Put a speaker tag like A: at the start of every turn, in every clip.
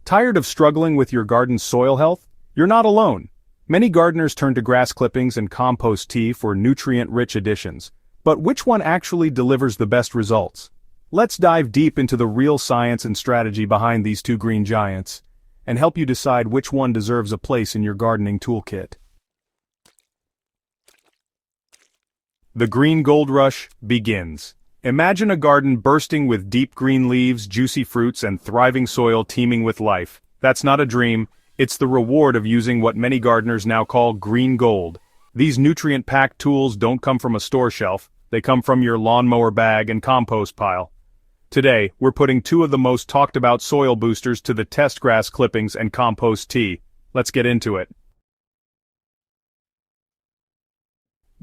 A: Tired of struggling with your garden's soil health? You're not alone. Many gardeners turn to grass clippings and compost tea for nutrient-rich additions. But which one actually delivers the best results? Let's dive deep into the real science and strategy behind these two green giants, and help you decide which one deserves a place in your gardening toolkit. The green gold rush begins. Imagine a garden bursting with deep green leaves, juicy fruits, and thriving soil teeming with life. That's not a dream, it's the reward of using what many gardeners now call green gold. These nutrient-packed tools don't come from a store shelf, they come from your lawnmower bag and compost pile. Today, we're putting two of the most talked about soil boosters to the test: grass clippings and compost tea. Let's get into it.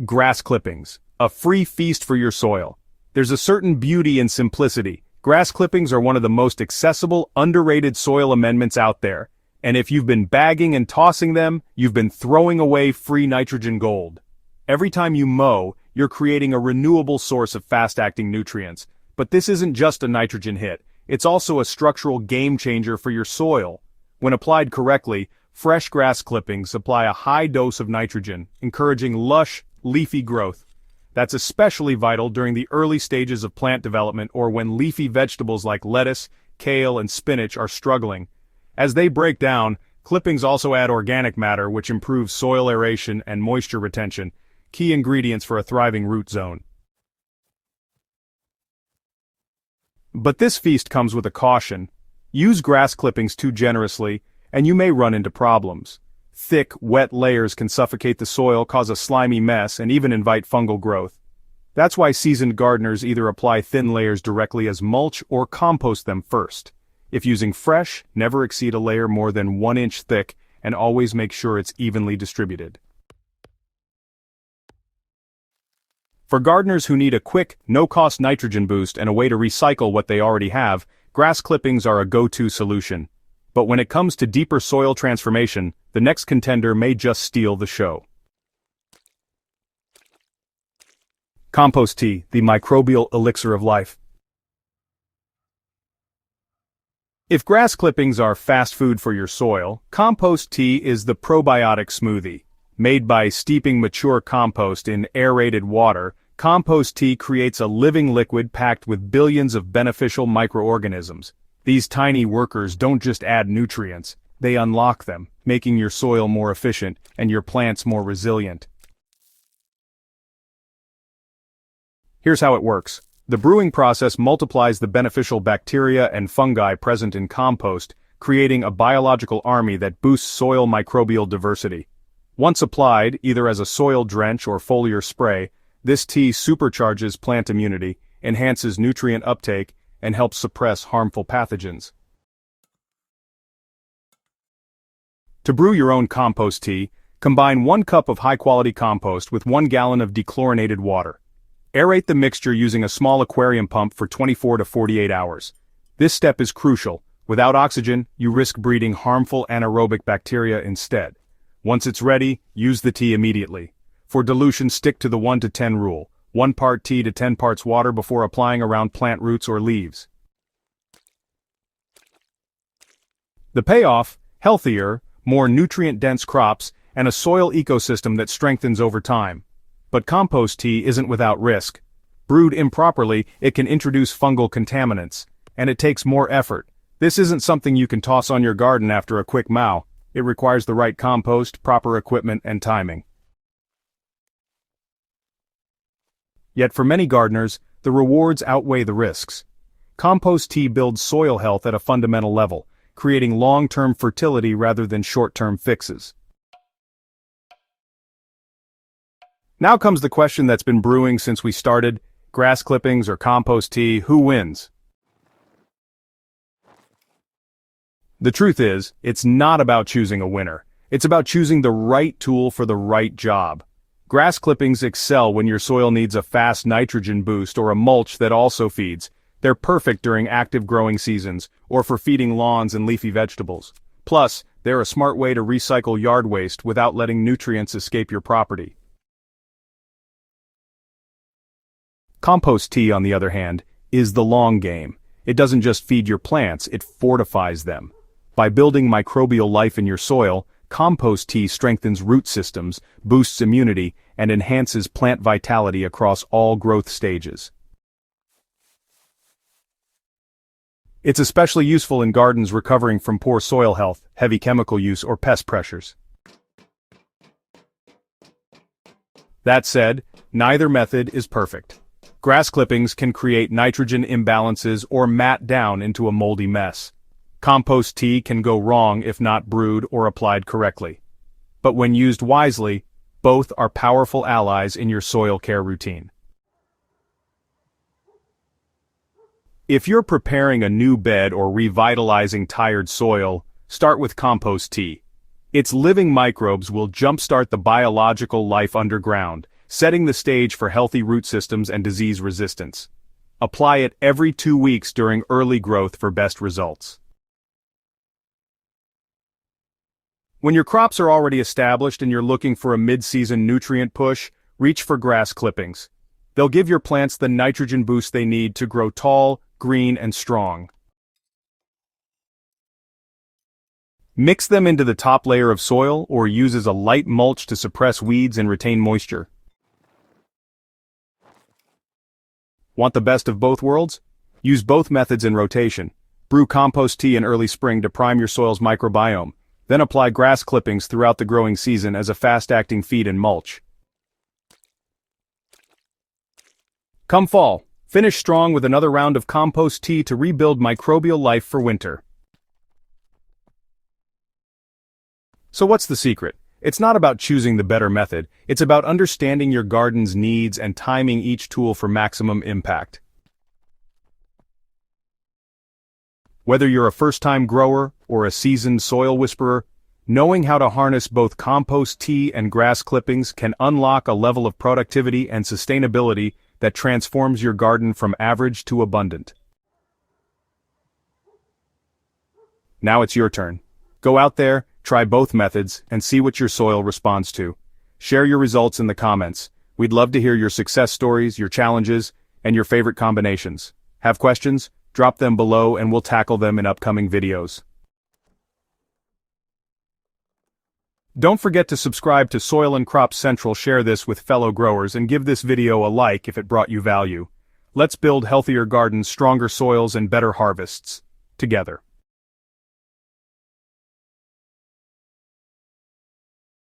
A: Grass clippings, a free feast for your soil. There's a certain beauty in simplicity. Grass clippings are one of the most accessible, underrated soil amendments out there. And if you've been bagging and tossing them, you've been throwing away free nitrogen gold. Every time you mow, you're creating a renewable source of fast-acting nutrients. But this isn't just a nitrogen hit, it's also a structural game changer for your soil. When applied correctly, fresh grass clippings apply a high dose of nitrogen, encouraging lush, leafy growth. That's especially vital during the early stages of plant development or when leafy vegetables like lettuce, kale, and spinach are struggling. As they break down, clippings also add organic matter, which improves soil aeration and moisture retention, key ingredients for a thriving root zone. But this feast comes with a caution. Use grass clippings too generously, and you may run into problems. Thick, wet layers can suffocate the soil, cause a slimy mess, and even invite fungal growth. That's why seasoned gardeners either apply thin layers directly as mulch or compost them first. If using fresh, never exceed a layer more than 1 inch thick, and always make sure it's evenly distributed. For gardeners who need a quick, no-cost nitrogen boost and a way to recycle what they already have, grass clippings are a go-to solution. But when it comes to deeper soil transformation, the next contender may just steal the show. Compost tea, the microbial elixir of life. If grass clippings are fast food for your soil, compost tea is the probiotic smoothie. Made by steeping mature compost in aerated water, compost tea creates a living liquid packed with billions of beneficial microorganisms. These tiny workers don't just add nutrients, they unlock them, making your soil more efficient and your plants more resilient. Here's how it works. The brewing process multiplies the beneficial bacteria and fungi present in compost, creating a biological army that boosts soil microbial diversity. Once applied, either as a soil drench or foliar spray, this tea supercharges plant immunity, enhances nutrient uptake, and helps suppress harmful pathogens. To brew your own compost tea, combine 1 cup of high-quality compost with 1 gallon of dechlorinated water. Aerate the mixture using a small aquarium pump for 24 to 48 hours. This step is crucial. Without oxygen, you risk breeding harmful anaerobic bacteria instead. Once it's ready, use the tea immediately. For dilution, stick to the 1 to 10 rule. 1 part tea to 10 parts water before applying around plant roots or leaves. The payoff: healthier, more nutrient-dense crops, and a soil ecosystem that strengthens over time. But compost tea isn't without risk. Brewed improperly, it can introduce fungal contaminants, and it takes more effort. This isn't something you can toss on your garden after a quick mow. It requires the right compost, proper equipment, and timing. Yet for many gardeners, the rewards outweigh the risks. Compost tea builds soil health at a fundamental level, creating long-term fertility rather than short-term fixes. Now comes the question that's been brewing since we started: grass clippings or compost tea, who wins? The truth is, it's not about choosing a winner. It's about choosing the right tool for the right job. Grass clippings excel when your soil needs a fast nitrogen boost or a mulch that also feeds. They're perfect during active growing seasons, or for feeding lawns and leafy vegetables. Plus, they're a smart way to recycle yard waste without letting nutrients escape your property. Compost tea, on the other hand, is the long game. It doesn't just feed your plants, it fortifies them. By building microbial life in your soil, compost tea strengthens root systems, boosts immunity, and enhances plant vitality across all growth stages. It's especially useful in gardens recovering from poor soil health, heavy chemical use, or pest pressures. That said, neither method is perfect. Grass clippings can create nitrogen imbalances or mat down into a moldy mess. Compost tea can go wrong if not brewed or applied correctly. But when used wisely, both are powerful allies in your soil care routine. If you're preparing a new bed or revitalizing tired soil, start with compost tea. Its living microbes will jumpstart the biological life underground, setting the stage for healthy root systems and disease resistance. Apply it every 2 weeks during early growth for best results. When your crops are already established and you're looking for a mid-season nutrient push, reach for grass clippings. They'll give your plants the nitrogen boost they need to grow tall, green, and strong. Mix them into the top layer of soil or use as a light mulch to suppress weeds and retain moisture. Want the best of both worlds? Use both methods in rotation. Brew compost tea in early spring to prime your soil's microbiome. Then apply grass clippings throughout the growing season as a fast-acting feed and mulch. Come fall, finish strong with another round of compost tea to rebuild microbial life for winter. So what's the secret? It's not about choosing the better method, it's about understanding your garden's needs and timing each tool for maximum impact. Whether you're a first-time grower or a seasoned soil whisperer, knowing how to harness both compost tea and grass clippings can unlock a level of productivity and sustainability that transforms your garden from average to abundant. Now it's your turn. Go out there, try both methods, and see what your soil responds to. Share your results in the comments. We'd love to hear your success stories, your challenges, and your favorite combinations. Have questions? Drop them below and we'll tackle them in upcoming videos. Don't forget to subscribe to Soil and Crop Central, share this with fellow growers, and give this video a like if it brought you value. Let's build healthier gardens, stronger soils, and better harvests together.